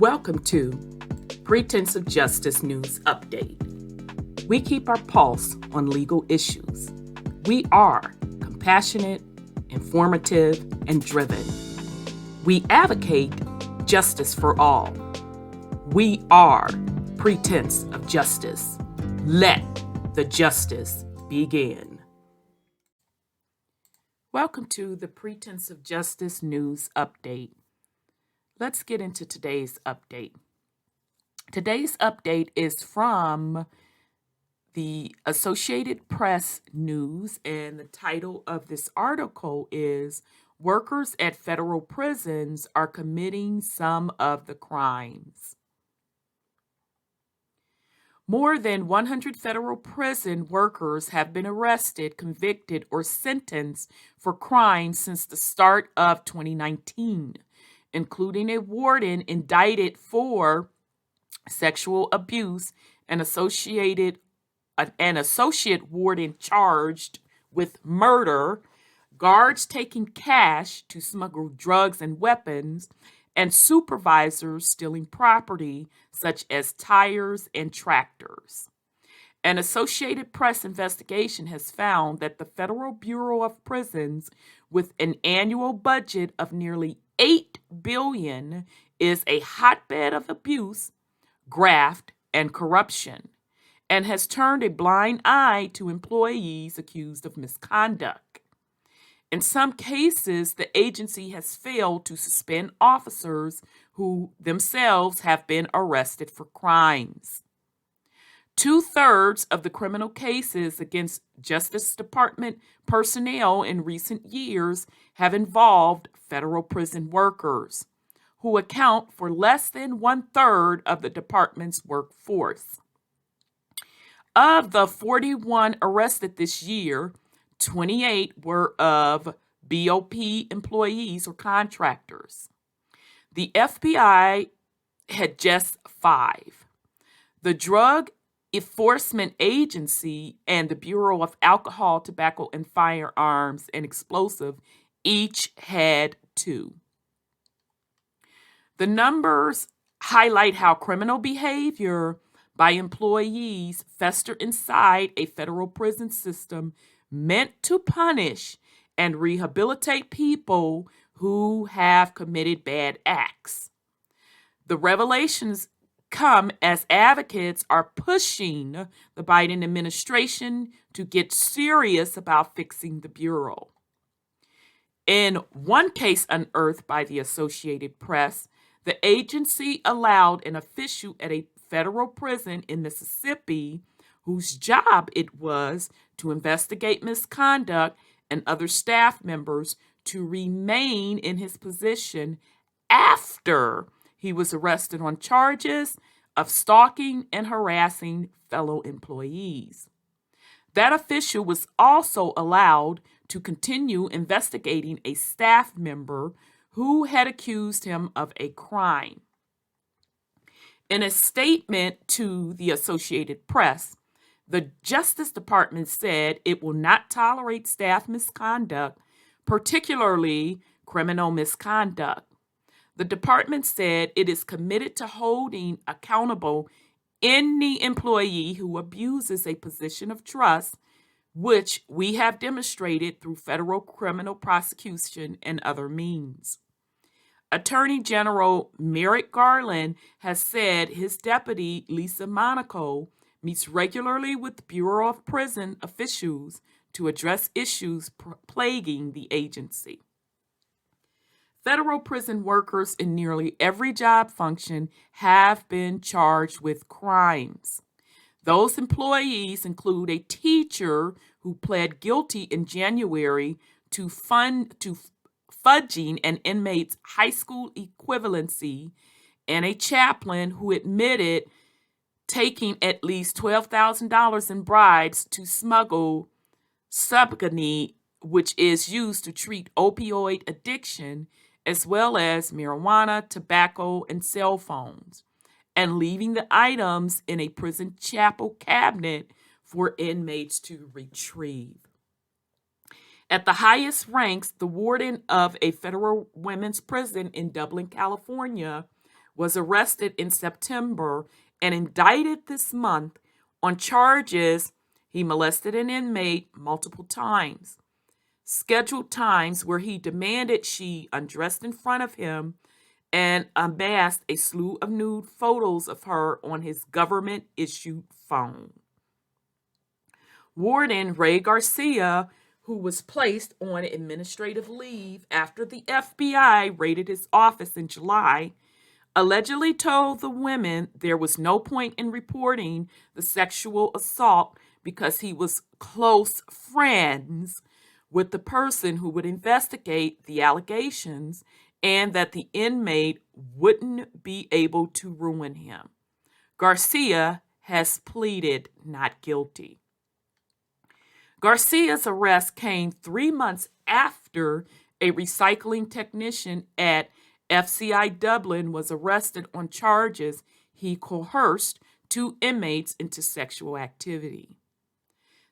Welcome to Pretense of Justice News Update. We keep our pulse on legal issues. We are compassionate, informative, and driven. We advocate justice for all. We are Pretense of Justice. Let the justice begin. Welcome to the Pretense of Justice News Update. Let's get into today's update. Today's update is from the Associated Press News, and the title of this article is Workers at Federal Prisons Are Committing Some of the Crimes. More than 100 federal prison workers have been arrested, convicted, or sentenced for crimes since the start of 2019. Including a warden indicted for sexual abuse, an associate warden charged with murder, guards taking cash to smuggle drugs and weapons, and supervisors stealing property such as tires and tractors. An Associated Press investigation has found that the Federal Bureau of Prisons, with an annual budget of nearly $8 billion, is a hotbed of abuse, graft, and corruption, and has turned a blind eye to employees accused of misconduct. In some cases, the agency has failed to suspend officers who themselves have been arrested for crimes. 2/3 of the criminal cases against Justice Department personnel in recent years have involved federal prison workers, who account for less than 1/3 of the department's workforce. Of the 41 arrested this year, 28 were of BOP employees or contractors. The FBI had just 5. The Drug Enforcement Agency and the Bureau of Alcohol, Tobacco, and Firearms and Explosive each had 2. The numbers highlight how criminal behavior by employees fester inside a federal prison system meant to punish and rehabilitate people who have committed bad acts. The revelations come as advocates are pushing the Biden administration to get serious about fixing the Bureau. In one case unearthed by the Associated Press, the agency allowed an official at a federal prison in Mississippi, whose job it was to investigate misconduct and other staff members, to remain in his position after he was arrested on charges of stalking and harassing fellow employees. That official was also allowed to continue investigating a staff member who had accused him of a crime. In a statement to the Associated Press, the Justice Department said it will not tolerate staff misconduct, particularly criminal misconduct. The department said it is committed to holding accountable any employee who abuses a position of trust, which we have demonstrated through federal criminal prosecution and other means. Attorney General Merrick Garland has said his deputy, Lisa Monaco, meets regularly with Bureau of Prison officials to address issues plaguing the agency. Federal prison workers in nearly every job function have been charged with crimes. Those employees include a teacher who pled guilty in January to fudging an inmate's high school equivalency, and a chaplain who admitted taking at least $12,000 in bribes to smuggle Subgany, which is used to treat opioid addiction, as well as marijuana, tobacco, and cell phones, and leaving the items in a prison chapel cabinet for inmates to retrieve. At the highest ranks, the warden of a federal women's prison in Dublin, California, was arrested in September and indicted this month on charges he molested an inmate multiple times, scheduled times where he demanded she undressed in front of him and amassed a slew of nude photos of her on his government-issued phone. Warden Ray Garcia, who was placed on administrative leave after the FBI raided his office in July, allegedly told the women there was no point in reporting the sexual assault because he was close friends with the person who would investigate the allegations and that the inmate wouldn't be able to ruin him. Garcia has pleaded not guilty. Garcia's arrest came 3 months after a recycling technician at FCI Dublin was arrested on charges he coerced 2 inmates into sexual activity.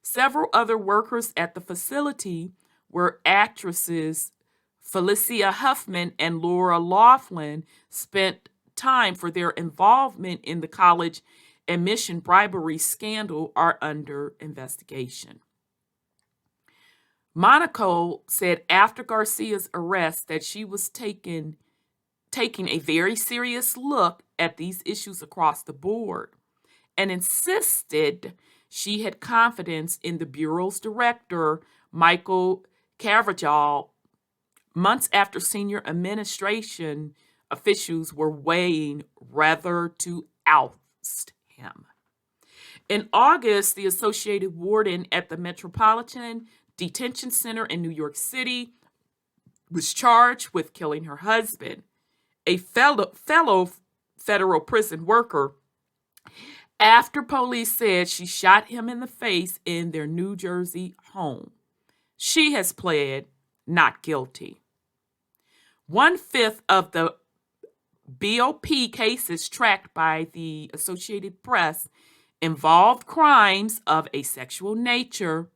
Several other workers at the facility were actresses Felicia Huffman and Laura Laughlin spent time for their involvement in the college admission bribery scandal are under investigation. Monaco said after Garcia's arrest that she was taking a very serious look at these issues across the board and insisted she had confidence in the Bureau's director, Michael Carvajal, months after senior administration officials were weighing whether to oust him. In August, the associated warden at the Metropolitan Detention Center in New York City was charged with killing her husband, a fellow federal prison worker, after police said she shot him in the face in their New Jersey home. She has pled not guilty. 1/5 of the BOP cases tracked by the Associated Press involved crimes of a sexual nature,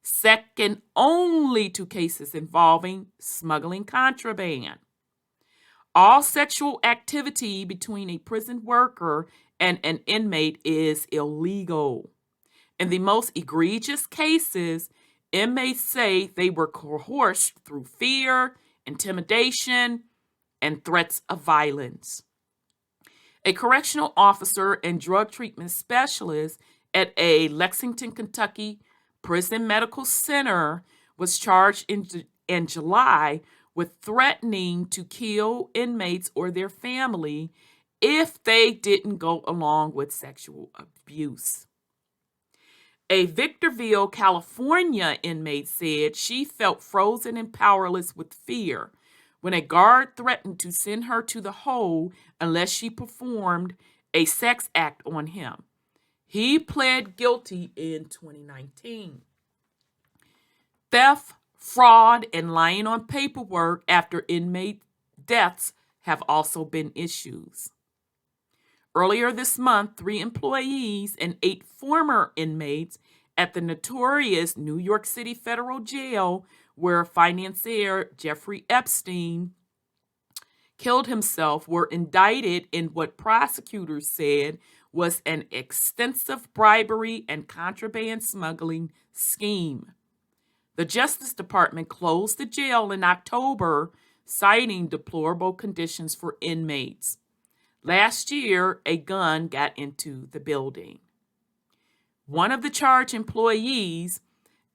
second only to cases involving smuggling contraband. All sexual activity between a prison worker and an inmate is illegal. In the most egregious cases, inmates say they were coerced through fear, intimidation, and threats of violence. A correctional officer and drug treatment specialist at a Lexington, Kentucky prison medical center was charged in July with threatening to kill inmates or their family if they didn't go along with sexual abuse. A Victorville, California inmate said she felt frozen and powerless with fear when a guard threatened to send her to the hole unless she performed a sex act on him. He pled guilty in 2019. Theft, fraud, and lying on paperwork after inmate deaths have also been issues. Earlier this month, 3 employees and 8 former inmates at the notorious New York City Federal Jail, where financier Jeffrey Epstein killed himself, were indicted in what prosecutors said was an extensive bribery and contraband smuggling scheme. The Justice Department closed the jail in October, citing deplorable conditions for inmates. Last year, a gun got into the building. One of the charged employees,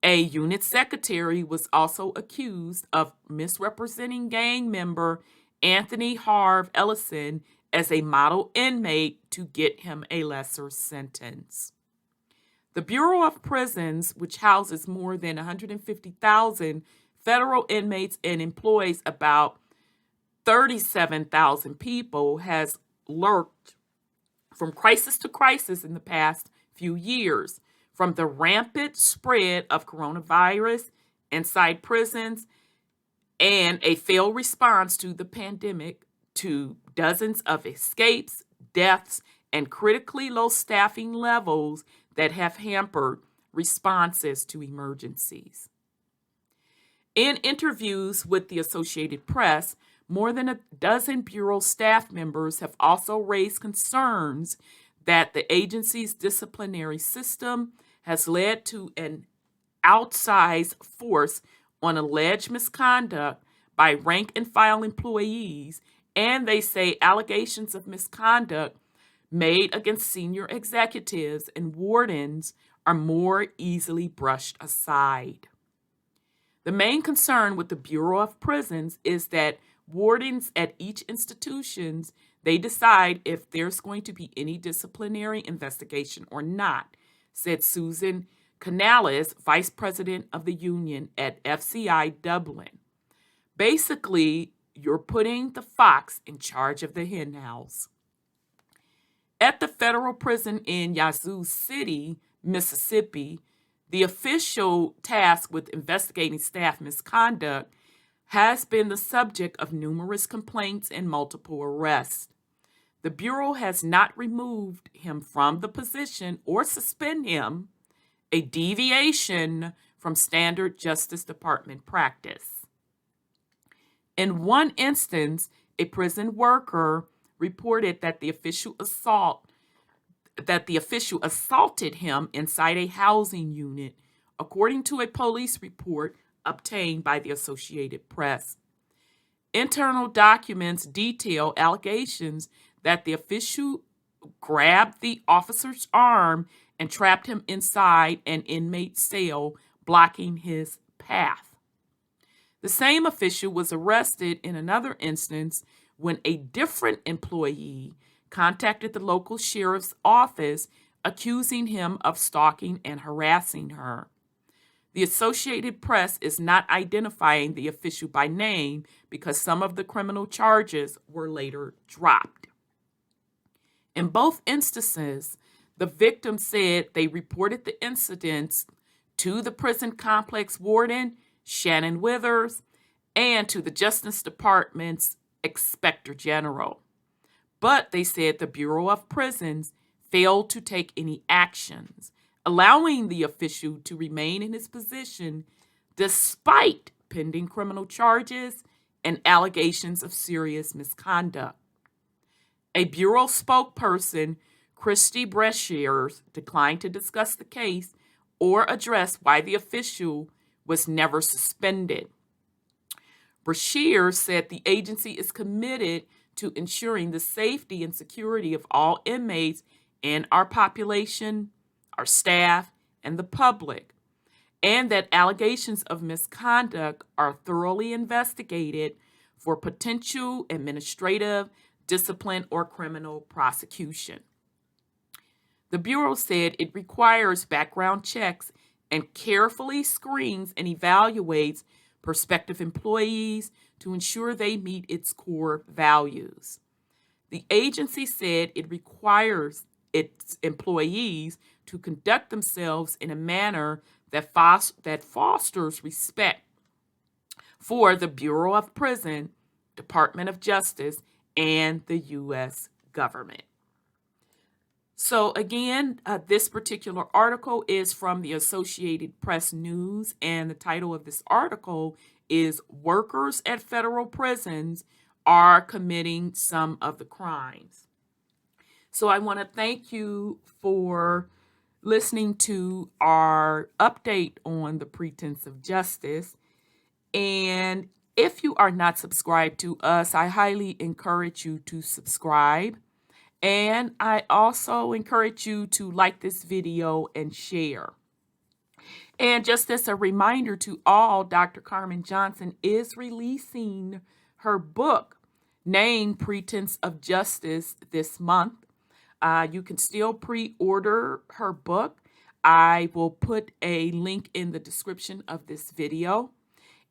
a unit secretary, was also accused of misrepresenting gang member Anthony Harv Ellison as a model inmate to get him a lesser sentence. The Bureau of Prisons, which houses more than 150,000 federal inmates and employs about 37,000 people, has lurked from crisis to crisis in the past few years, from the rampant spread of coronavirus inside prisons and a failed response to the pandemic to dozens of escapes, deaths, and critically low staffing levels that have hampered responses to emergencies. In interviews with the Associated Press, More than a dozen Bureau staff members have also raised concerns that the agency's disciplinary system has led to an outsized force on alleged misconduct by rank and file employees, and they say allegations of misconduct made against senior executives and wardens are more easily brushed aside. The main concern with the Bureau of Prisons is that wardens at each institution, they decide if there's going to be any disciplinary investigation or not, said Susan Canales, vice president of the union at FCI Dublin. Basically, you're putting the fox in charge of the henhouse. At the federal prison in Yazoo City, Mississippi, the official tasked with investigating staff misconduct has been the subject of numerous complaints and multiple arrests. The Bureau has not removed him from the position or suspended him, a deviation from standard Justice Department practice. In one instance, a prison worker reported that the official assaulted him inside a housing unit, according to a police report obtained by the Associated Press. Internal documents detail allegations that the official grabbed the officer's arm and trapped him inside an inmate cell, blocking his path. The same official was arrested in another instance when a different employee contacted the local sheriff's office, accusing him of stalking and harassing her. The Associated Press is not identifying the official by name because some of the criminal charges were later dropped. In both instances, the victim said they reported the incidents to the prison complex warden, Shannon Withers, and to the Justice Department's Inspector General. But they said the Bureau of Prisons failed to take any actions, allowing the official to remain in his position despite pending criminal charges and allegations of serious misconduct. A Bureau spokesperson, Christy Brashears, declined to discuss the case or address why the official was never suspended. Brashears said the agency is committed to ensuring the safety and security of all inmates in our population, our staff, and the public, and that allegations of misconduct are thoroughly investigated for potential administrative, discipline, or criminal prosecution. The Bureau said it requires background checks and carefully screens and evaluates prospective employees to ensure they meet its core values. The agency said it requires its employees to conduct themselves in a manner that fosters respect for the Bureau of Prison, Department of Justice, and the U.S. government. So again, this particular article is from the Associated Press News, and the title of this article is "Workers at Federal Prisons Are Committing Some of the Crimes." So I want to thank you for listening to our update on the Pretense of Justice. And if you are not subscribed to us, I highly encourage you to subscribe. And I also encourage you to like this video and share. And just as a reminder to all, Dr. Carmen Johnson is releasing her book named Pretense of Justice this month. You can still pre-order her book. I will put a link in the description of this video.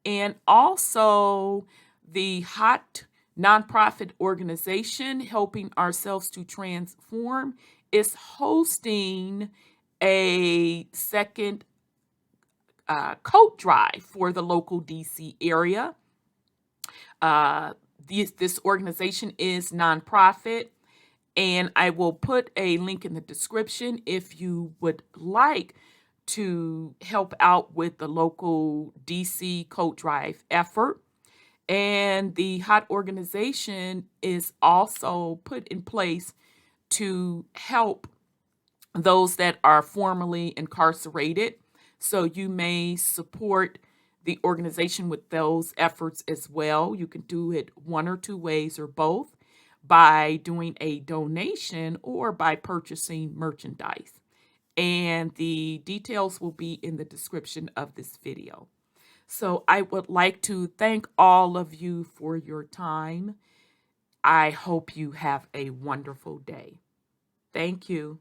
And also the Hot nonprofit organization Helping Ourselves to Transform is hosting a second coat drive for the local DC area. This organization is nonprofit, and I will put a link in the description if you would like to help out with the local DC coat drive effort. And the HOT organization is also put in place to help those that are formerly incarcerated. So you may support the organization with those efforts as well. You can do it one or two ways or both, by doing a donation or by purchasing merchandise. And the details will be in the description of this video. So I would like to thank all of you for your time. I hope you have a wonderful day. Thank you.